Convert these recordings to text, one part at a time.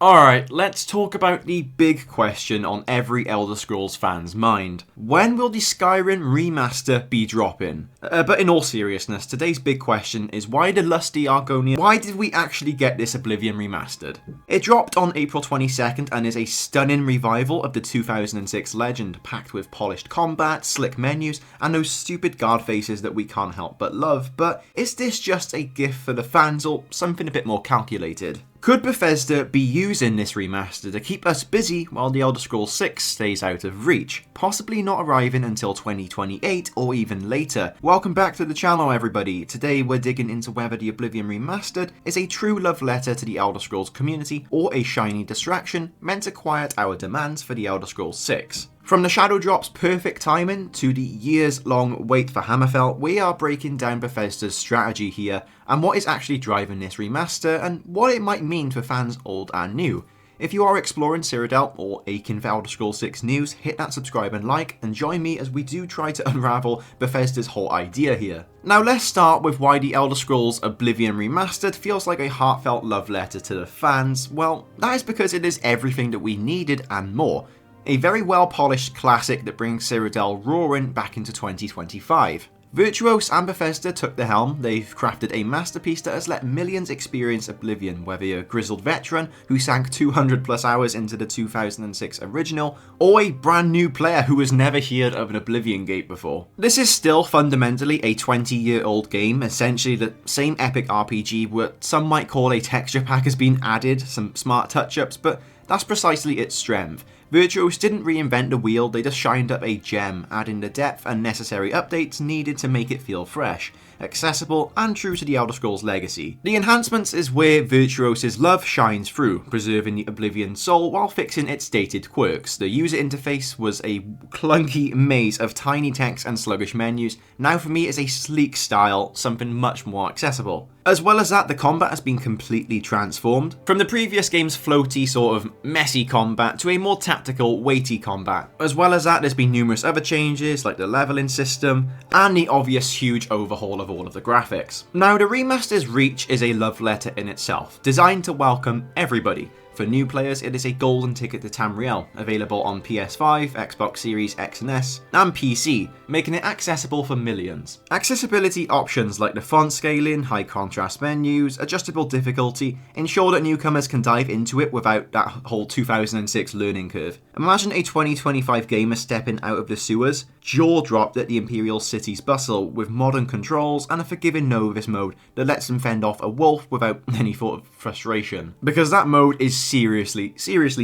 Alright, let's talk about the big question on every Elder Scrolls fan's mind. When will the Skyrim Remaster be dropping? But in all seriousness, today's big question is why did Lusty Argonia? Why did we actually get this Oblivion Remastered? It dropped on April 22nd and is a stunning revival of the 2006 legend, packed with polished combat, slick menus, and those stupid guard faces that we can't help but love. But is this just a gift for the fans or something a bit more calculated? Could Bethesda be using this remaster to keep us busy while the Elder Scrolls VI stays out of reach, possibly not arriving until 2028 or even later? Welcome back to the channel, everybody. Today we're digging into whether the Oblivion Remastered is a true love letter to the Elder Scrolls community or a shiny distraction meant to quiet our demands for the Elder Scrolls VI. From the Shadow Drop's perfect timing to the years-long wait for Hammerfell, we are breaking down Bethesda's strategy here and what is actually driving this remaster and what it might mean for fans old and new. If you are exploring Cyrodiil or aching for Elder Scrolls 6 news, hit that subscribe and like and join me as we do try to unravel Bethesda's whole idea here. Now let's start with why the Elder Scrolls Oblivion Remastered feels like a heartfelt love letter to the fans. Well, that is because it is everything that we needed and more. A very well-polished classic that brings Cyrodiil roaring back into 2025. Virtuos and Bethesda took the helm. They've crafted a masterpiece that has let millions experience Oblivion, whether you're a grizzled veteran who sank 200 plus hours into the 2006 original, or a brand new player who has never heard of an Oblivion gate before. This is still fundamentally a 20-year-old game, essentially the same epic RPG where some might call a texture pack has been added, some smart touch-ups, but that's precisely its strength. Virtuos didn't reinvent the wheel, they just shined up a gem, adding the depth and necessary updates needed to make it feel fresh, accessible, and true to the Elder Scrolls legacy. The enhancements is where Virtuos' love shines through, preserving the Oblivion soul while fixing its dated quirks. The user interface was a clunky maze of tiny text and sluggish menus. Now for me is a sleek style, something much more accessible. As well as that, the combat has been completely transformed. From the previous game's floaty, sort of messy combat to a more tactical, weighty combat. As well as that, there's been numerous other changes like the leveling system and the obvious huge overhaul of all of the graphics. Now, the remaster's reach is a love letter in itself, designed to welcome everybody. For new players, it is a golden ticket to Tamriel, available on PS5, Xbox Series X and S, and PC, making it accessible for millions. Accessibility options like the font scaling, high contrast menus, adjustable difficulty ensure that newcomers can dive into it without that whole 2006 learning curve. Imagine a 2025 gamer stepping out of the sewers, jaw-dropped at the Imperial City's bustle, with modern controls and a forgiving novice mode that lets them fend off a wolf without any sort of frustration. Because that mode is seriously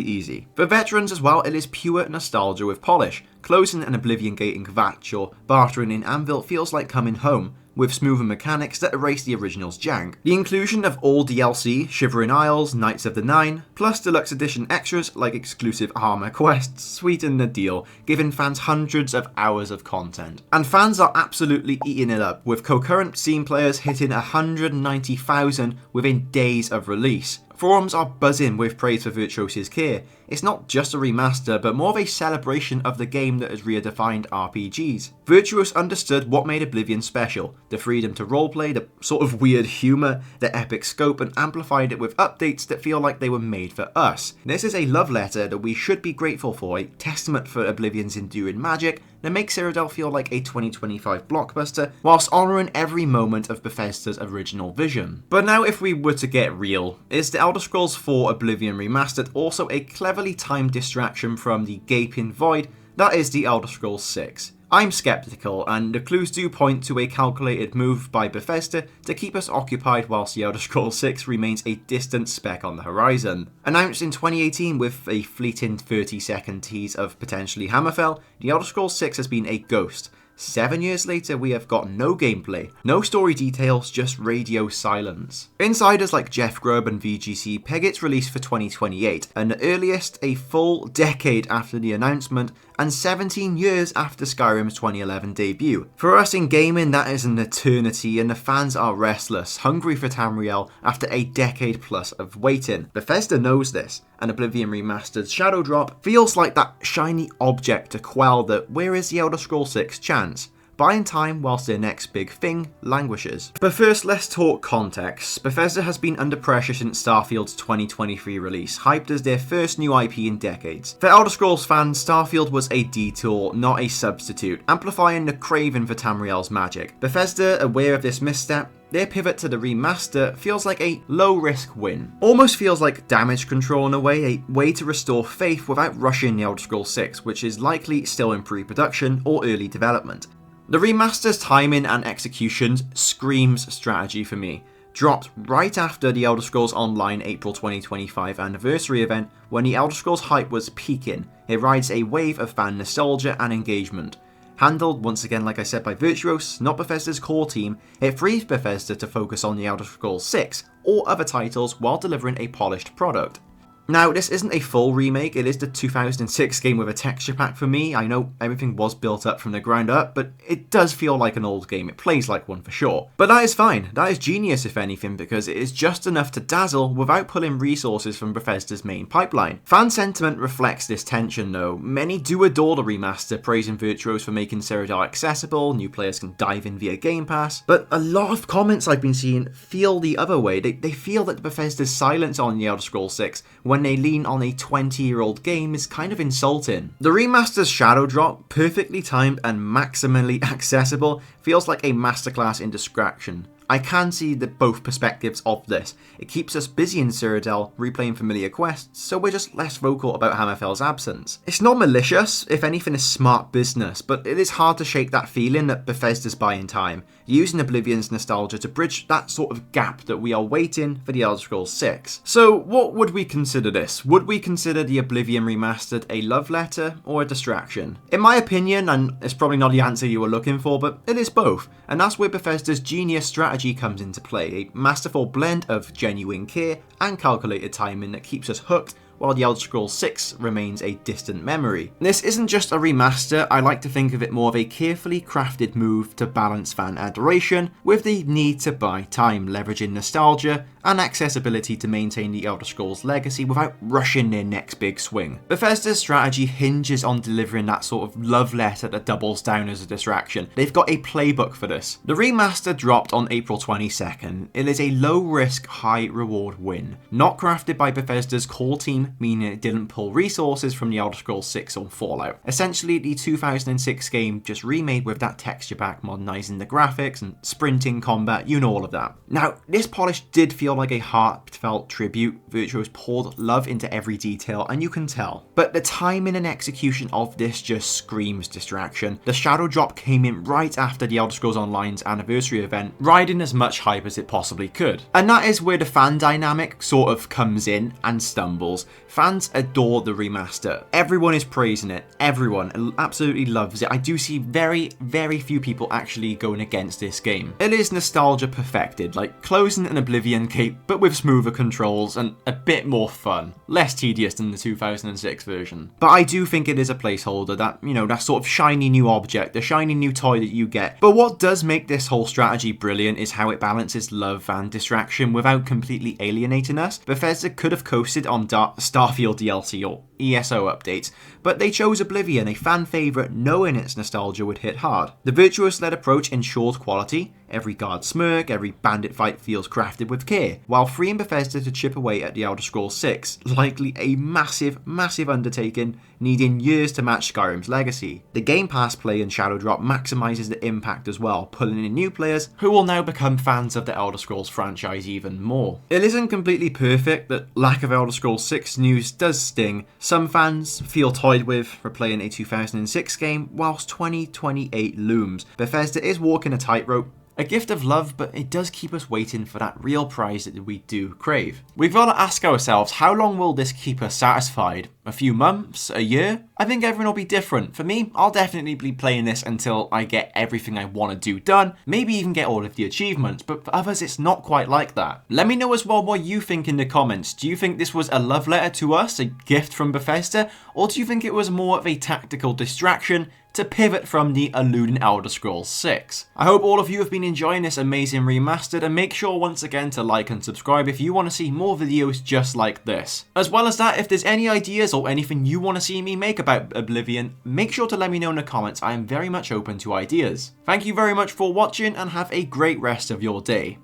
easy. For veterans as well, it is pure nostalgia with polish. Closing an Oblivion gate in Kvatch or bartering in Anvil feels like coming home, with smoother mechanics that erase the original's jank. The inclusion of all DLC, Shivering Isles, Knights of the Nine, plus deluxe edition extras like exclusive armor quests sweeten the deal, giving fans hundreds of hours of content. And fans are absolutely eating it up, with concurrent Steam players hitting 190,000 within days of release. Forums are buzzing with praise for Virtuos' care. It's not just a remaster, but more of a celebration of the game that has redefined RPGs. Virtuos understood what made Oblivion special, the freedom to roleplay, the sort of weird humour, the epic scope, and amplified it with updates that feel like they were made for us. This is a love letter that we should be grateful for, a testament for Oblivion's enduring magic that makes Cyrodiil feel like a 2025 blockbuster, whilst honouring every moment of Bethesda's original vision. But now if we were to get real, is the Elder Scrolls 4 Oblivion Remastered also a cleverly timed distraction from the gaping void that is the Elder Scrolls 6? I'm skeptical, and the clues do point to a calculated move by Bethesda to keep us occupied whilst the Elder Scrolls 6 remains a distant speck on the horizon. Announced in 2018 with a fleeting 30-second tease of potentially Hammerfell, the Elder Scrolls 6 has been a ghost. 7 years later, we have got no gameplay, no story details, just radio silence. Insiders like Jeff Grubb and VGC peg its release for 2028, and the earliest a full decade after the announcement, and 17 years after Skyrim's 2011 debut. For us in gaming, that is an eternity, and the fans are restless, hungry for Tamriel after a decade plus of waiting. Bethesda knows this, and Oblivion Remastered's Shadow Drop feels like that shiny object to quell the where is the Elder Scrolls 6 chance. buying time whilst their next big thing languishes. But first, let's talk context. Bethesda has been under pressure since Starfield's 2023 release, hyped as their first new IP in decades. For Elder Scrolls fans, Starfield was a detour, not a substitute, amplifying the craving for Tamriel's magic. Bethesda, aware of this misstep, their pivot to the remaster feels like a low-risk win. Almost feels like damage control in a way to restore faith without rushing the Elder Scrolls 6, which is likely still in pre-production or early development. The remaster's timing and execution screams strategy for me. Dropped right after the Elder Scrolls Online April 2025 anniversary event when the Elder Scrolls hype was peaking. It rides a wave of fan nostalgia and engagement. Handled, once again like I said, by Virtuos, not Bethesda's core team, it frees Bethesda to focus on the Elder Scrolls 6 or other titles while delivering a polished product. Now, this isn't a full remake, it is the 2006 game with a texture pack for me. I know everything was built up from the ground up, but it does feel like an old game. It plays like one for sure. But that is fine. That is genius, if anything, because it is just enough to dazzle without pulling resources from Bethesda's main pipeline. Fan sentiment reflects this tension, though. Many do adore the remaster, praising Virtuos for making Cyrodiil accessible, new players can dive in via Game Pass, but a lot of comments I've been seeing feel the other way. They feel that Bethesda's silence on the Elder Scrolls 6 when they lean on a 20-year-old game is kind of insulting. The remaster's shadow drop, perfectly timed and maximally accessible, feels like a masterclass in distraction. I can see both perspectives of this. It keeps us busy in Cyrodiil, replaying familiar quests, so we're just less vocal about Hammerfell's absence. It's not malicious, if anything is smart business, but it is hard to shake that feeling that Bethesda's buying time, using Oblivion's nostalgia to bridge that sort of gap that we are waiting for the Elder Scrolls 6. So what would we consider this? Would we consider the Oblivion Remastered a love letter or a distraction? In my opinion, and it's probably not the answer you were looking for, but it is both, and that's where Bethesda's genius strategy comes into play, a masterful blend of genuine care and calculated timing that keeps us hooked while the Elder Scrolls 6 remains a distant memory. This isn't just a remaster, I like to think of it more of a carefully crafted move to balance fan adoration with the need to buy time, leveraging nostalgia and accessibility to maintain the Elder Scrolls legacy without rushing their next big swing. Bethesda's strategy hinges on delivering that sort of love letter that doubles down as a distraction. They've got a playbook for this. The remaster dropped on April 22nd. It is a low-risk, high-reward win. Not crafted by Bethesda's core team, meaning it didn't pull resources from the Elder Scrolls 6 or Fallout. Essentially, the 2006 game just remade with that texture pack, modernising the graphics and sprinting combat, you know, all of that. Now, this polish did feel like a heartfelt tribute. Virtuos poured love into every detail, and you can tell. But the timing and execution of this just screams distraction. The shadow drop came in right after the Elder Scrolls Online's anniversary event, riding as much hype as it possibly could. And that is where the fan dynamic sort of comes in and stumbles. Fans adore the remaster. Everyone is praising it. Everyone absolutely loves it. I do see very, very few people actually going against this game. It is nostalgia perfected, like closing an Oblivion cape, but with smoother controls and a bit more fun. Less tedious than the 2006 version. But I do think it is a placeholder, that, you know, that sort of shiny new object, the shiny new toy that you get. But what does make this whole strategy brilliant is how it balances love and distraction without completely alienating us. Bethesda could have coasted on Starfield DLC or ESO updates, but they chose Oblivion, a fan favourite, knowing its nostalgia would hit hard. The Virtuos-led approach ensured quality. Every guard smirk, every bandit fight feels crafted with care, while freeing Bethesda to chip away at the Elder Scrolls 6, likely a massive, massive undertaking, needing years to match Skyrim's legacy. The Game Pass play in Shadow Drop maximises the impact as well, pulling in new players who will now become fans of the Elder Scrolls franchise even more. It isn't completely perfect, that lack of Elder Scrolls 6 news does sting. Some fans feel toyed with replaying a 2006 game, whilst 2028 looms. Bethesda is walking a tightrope. A gift of love, but it does keep us waiting for that real prize that we do crave. We've got to ask ourselves, how long will this keep us satisfied? A few months? A year? I think everyone will be different. For me, I'll definitely be playing this until I get everything I want to do done, maybe even get all of the achievements, but for others it's not quite like that. Let me know as well what you think in the comments. Do you think this was a love letter to us, a gift from Bethesda, or do you think it was more of a tactical distraction to pivot from the eluding Elder Scrolls 6. I hope all of you have been enjoying this amazing remastered, and make sure once again to like and subscribe if you want to see more videos just like this. As well as that, if there's any ideas or anything you want to see me make about Oblivion, make sure to let me know in the comments. I am very much open to ideas. Thank you very much for watching and have a great rest of your day.